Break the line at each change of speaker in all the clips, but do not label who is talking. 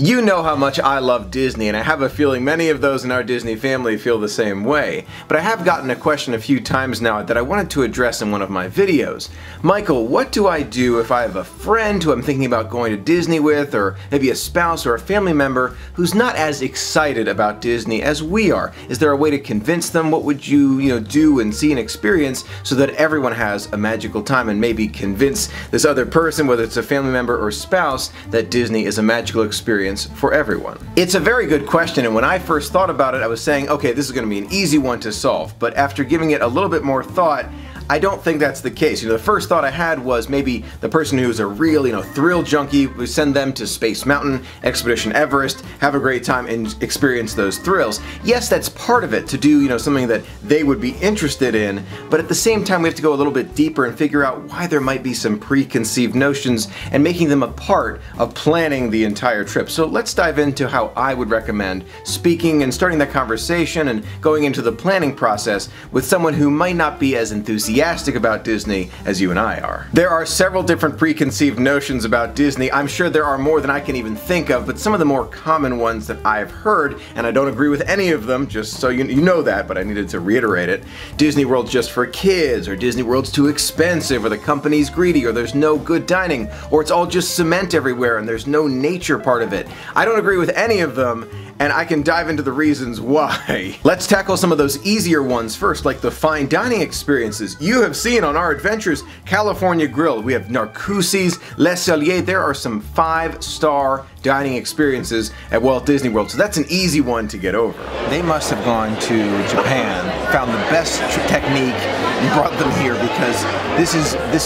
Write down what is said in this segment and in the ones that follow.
You know how much I love Disney, and I have a feeling many of those in our Disney family feel the same way. But I have gotten a question a few times now that I wanted to address in one of my videos. Michael, what do I do if I have a friend who I'm thinking about going to Disney with, or maybe a spouse or a family member who's not as excited about Disney as we are? Is there a way to convince them? What would you do and see and experience so that everyone has a magical time, and maybe convince this other person, whether it's a family member or spouse, that Disney is a magical experience for everyone? It's a very good question, and when I first thought about it, I was saying, okay, this is going to be an easy one to solve. But after giving it a little bit more thought, I don't think that's the case. The first thought I had was maybe the person who's a real, thrill junkie, we send them to Space Mountain, Expedition Everest, have a great time and experience those thrills. Yes, that's part of it, to do, something that they would be interested in, but at the same time we have to go a little bit deeper and figure out why there might be some preconceived notions and making them a part of planning the entire trip. So let's dive into how I would recommend speaking and starting that conversation and going into the planning process with someone who might not be as enthusiastic about Disney as you and I are. There are several different preconceived notions about Disney. I'm sure there are more than I can even think of, but some of the more common ones that I've heard, and I don't agree with any of them, just so you know that, but I needed to reiterate it. Disney World's just for kids, or Disney World's too expensive, or the company's greedy, or there's no good dining, or it's all just cement everywhere and there's no nature part of it. I don't agree with any of them, and I can dive into the reasons why. Let's tackle some of those easier ones first, like the fine dining experiences. You have seen on our adventures California Grill. We have Narcoossee's, Le Cellier. There are some 5-star dining experiences at Walt Disney World, so that's an easy one to get over. They must have gone to Japan, found the best technique, and brought them here, because this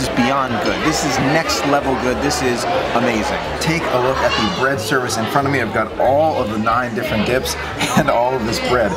is beyond good. This is next level good. This is amazing. Take a look at the bread service in front of me. I've got all of the 9 different dips and all of this bread.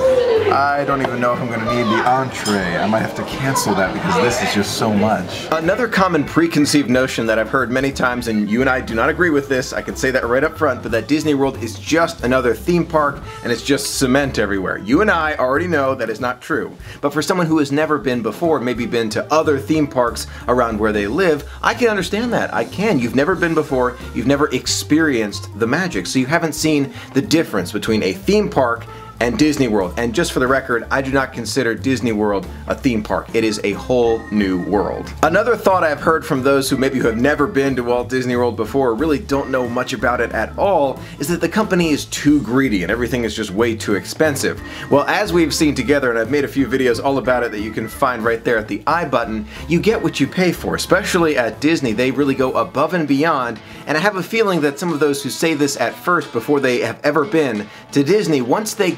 I don't even know if I'm going to need the entree. I might have to cancel that because this is just so much. Another common preconceived notion that I've heard many times, and you and I do not agree with this, I can say that right up front, but that Disney World is just another theme park and it's just cement everywhere. You and I already know that is not true. But for someone who has never been before, maybe been to other theme parks around where they live, I can understand that. I can. You've never been before, you've never experienced the magic, so you haven't seen the difference between a theme park and Disney World. And just for the record, I do not consider Disney World a theme park. It is a whole new world. Another thought I've heard from those who maybe have never been to Walt Disney World before, or really don't know much about it at all, is that the company is too greedy and everything is just way too expensive. Well, as we've seen together, and I've made a few videos all about it that you can find right there at the I button, you get what you pay for. Especially at Disney, they really go above and beyond, and I have a feeling that some of those who say this at first before they have ever been to Disney, once they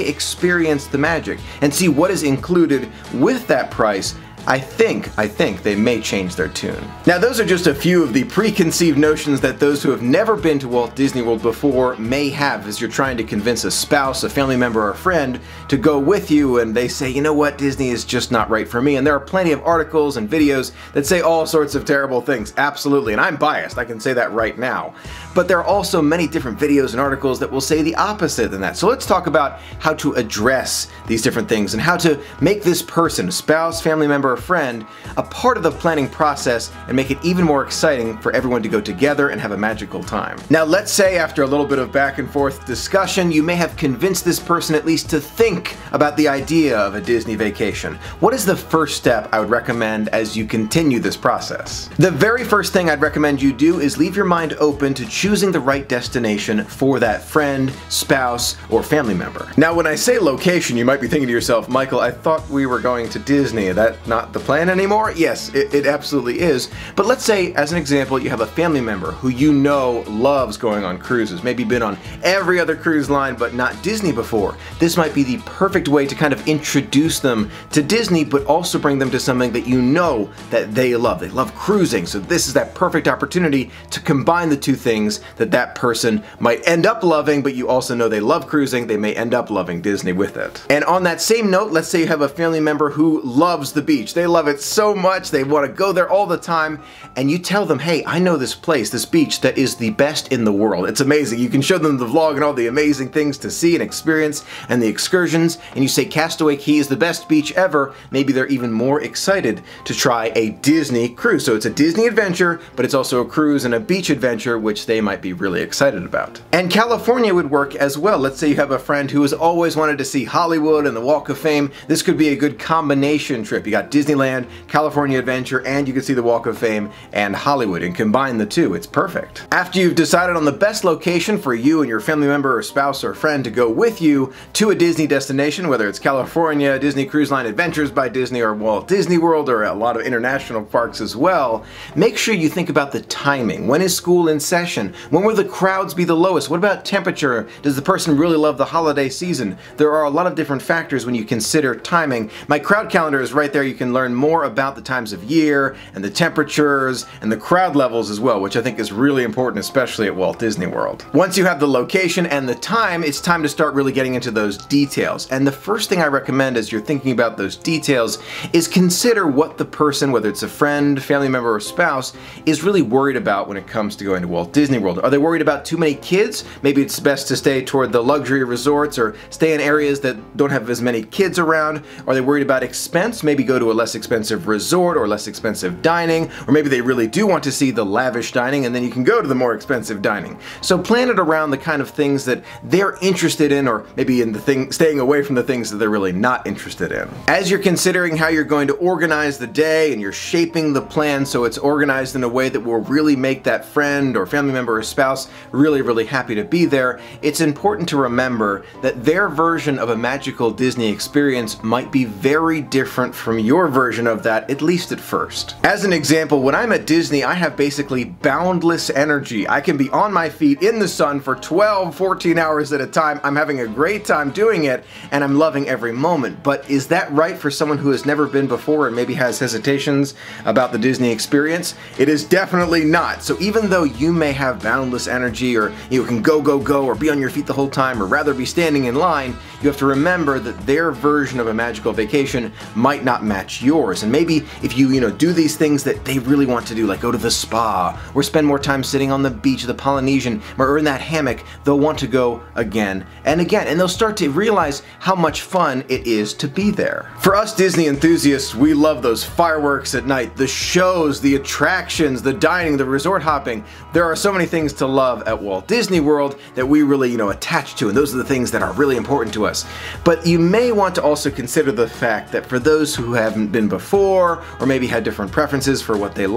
experience the magic and see what is included with that price, I think they may change their tune. Now, those are just a few of the preconceived notions that those who have never been to Walt Disney World before may have as you're trying to convince a spouse, a family member, or a friend to go with you, and they say, you know what, Disney is just not right for me. And there are plenty of articles and videos that say all sorts of terrible things, absolutely, and I'm biased, I can say that right now. But there are also many different videos and articles that will say the opposite than that. So let's talk about how to address these different things and how to make this person, spouse, family member, or friend, a part of the planning process and make it even more exciting for everyone to go together and have a magical time. Now, let's say after a little bit of back and forth discussion, you may have convinced this person at least to think about the idea of a Disney vacation. What is the first step I would recommend as you continue this process? The very first thing I'd recommend you do is leave your mind open to choosing the right destination for that friend, spouse, or family member. Now, when I say location, you might be thinking to yourself, Michael, I thought we were going to Disney. Is that not the plan anymore? Yes, it absolutely is. But let's say, as an example, you have a family member who you know loves going on cruises, maybe been on every other cruise line but not Disney before. This might be the perfect way to kind of introduce them to Disney, but also bring them to something that you know that they love. They love cruising, so this is that perfect opportunity to combine the two things that that person might end up loving, but you also know they love cruising, they may end up loving Disney with it. And on that same note, let's say you have a family member who loves the beach. beach. They love it so much, they want to go there all the time, and you tell them, hey, I know this place, this beach that is the best in the world. It's amazing. You can show them the vlog and all the amazing things to see and experience and the excursions, and you say Castaway Cay is the best beach ever. Maybe they're even more excited to try a Disney cruise. So it's a Disney adventure, but it's also a cruise and a beach adventure, which they might be really excited about. And California would work as well. Let's say you have a friend who has always wanted to see Hollywood and the Walk of Fame. This could be a good combination trip. You got Disneyland, California Adventure, and you can see the Walk of Fame and Hollywood, and combine the two. It's perfect. After you've decided on the best location for you and your family member or spouse or friend to go with you to a Disney destination, whether it's California, Disney Cruise Line Adventures by Disney, or Walt Disney World, or a lot of international parks as well, make sure you think about the timing. When is school in session? When will the crowds be the lowest? What about temperature? Does the person really love the holiday season? There are a lot of different factors when you consider timing. My crowd calendar is right there. You can learn more about the times of year and the temperatures and the crowd levels as well, which I think is really important, especially at Walt Disney World. Once you have the location and the time, it's time to start really getting into those details. And the first thing I recommend as you're thinking about those details is consider what the person, whether it's a friend, family member, or spouse, is really worried about when it comes to going to Walt Disney World. Are they worried about too many kids? Maybe it's best to stay toward the luxury resorts or stay in areas that don't have as many kids around. Are they worried about expense? Maybe go to a less expensive resort or less expensive dining, or maybe they really do want to see the lavish dining and then you can go to the more expensive dining. So plan it around the kind of things that they're interested in, or maybe in staying away from the things that they're really not interested in. As you're considering how you're going to organize the day and you're shaping the plan so it's organized in a way that will really make that friend or family member or spouse really happy to be there, it's important to remember that their version of a magical Disney experience might be very different from your version of that, at least at first. As an example, when I'm at Disney, I have basically boundless energy. I can be on my feet in the sun for 12, 14 hours at a time. I'm having a great time doing it, and I'm loving every moment. But is that right for someone who has never been before and maybe has hesitations about the Disney experience? It is definitely not. So even though you may have boundless energy, or you can go, or be on your feet the whole time, or rather be standing in line, you have to remember that their version of a magical vacation might not match yours. And maybe if you do these things that they really want to do, like go to the spa, or spend more time sitting on the beach of the Polynesian, or in that hammock, they'll want to go again and again, and they'll start to realize how much fun it is to be there. For us Disney enthusiasts, we love those fireworks at night, the shows, the attractions, the dining, the resort hopping. There are so many things to love at Walt Disney World that we really, attach to, and those are the things that are really important to us. But you may want to also consider the fact that for those who haven't been before, or maybe had different preferences for what they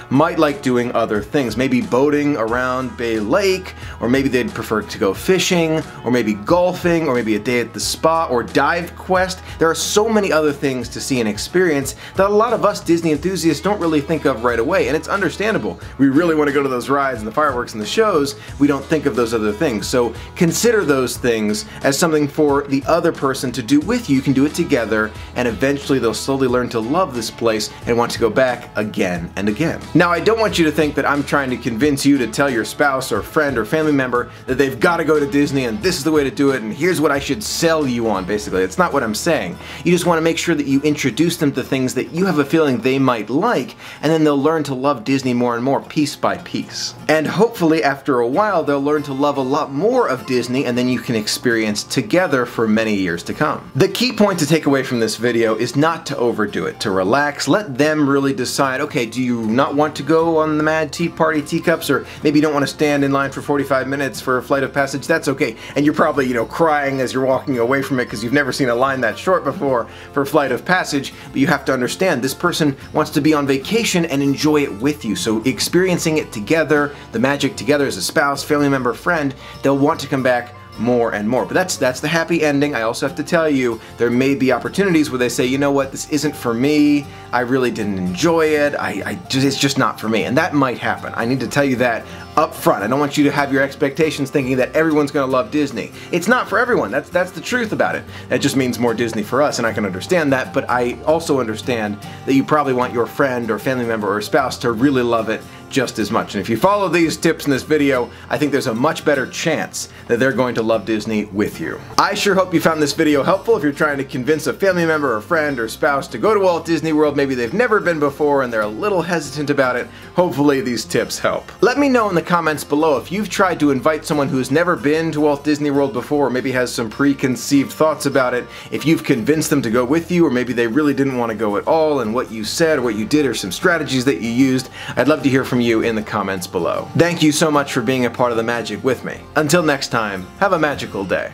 might like doing other things. Maybe boating around Bay Lake, or maybe they'd prefer to go fishing, or maybe golfing, or maybe a day at the spa, or dive quest. There are so many other things to see and experience that a lot of us Disney enthusiasts don't really think of right away, and it's understandable. We really want to go to those rides and the fireworks and the shows. We don't think of those other things. So consider those things as something for the other person to do with you. You can do it together, and eventually they'll slowly learn to love this place and want to go back again and again. Now, I don't want you to think that I'm trying to convince you to tell your spouse or friend or family member that they've got to go to Disney and this is the way to do it and here's what I should sell you on, basically. It's not what I'm saying. You just want to make sure that you introduce them to things that you have a feeling they might like, and then they'll learn to love Disney more and more piece by piece. And hopefully after a while they'll learn to love a lot more of Disney, and then you can experience together for many years to come. The key point to take away from this video is not to overdo it, to relax. Let them really decide, okay, do you not want to go on the Mad Tea Party teacups, or maybe you don't want to stand in line for 45 minutes for a flight of passage? That's okay. And you're probably, crying as you're walking away from it because you've never seen a line that short before for flight of passage. But you have to understand, this person wants to be on vacation and enjoy it with you. So experiencing it together, the magic together as a spouse, family member, friend, they'll want to come back more and more. But that's the happy ending. I also have to tell you, there may be opportunities where they say, you know what, this isn't for me, I really didn't enjoy it, it's just not for me. And that might happen. I need to tell you that up front. I don't want you to have your expectations thinking that everyone's going to love Disney. It's not for everyone. That's the truth about it. That just means more Disney for us, and I can understand that, but I also understand that you probably want your friend or family member or spouse to really love it just as much. And if you follow these tips in this video, I think there's a much better chance that they're going to love Disney with you. I sure hope you found this video helpful if you're trying to convince a family member or friend or spouse to go to Walt Disney World. Maybe they've never been before and they're a little hesitant about it. Hopefully these tips help. Let me know in the comments below if you've tried to invite someone who's never been to Walt Disney World before, or maybe has some preconceived thoughts about it, if you've convinced them to go with you, or maybe they really didn't want to go at all, and what you said or what you did or some strategies that you used. I'd love to hear from you in the comments below. Thank you so much for being a part of the magic with me. Until next time, have a magical day.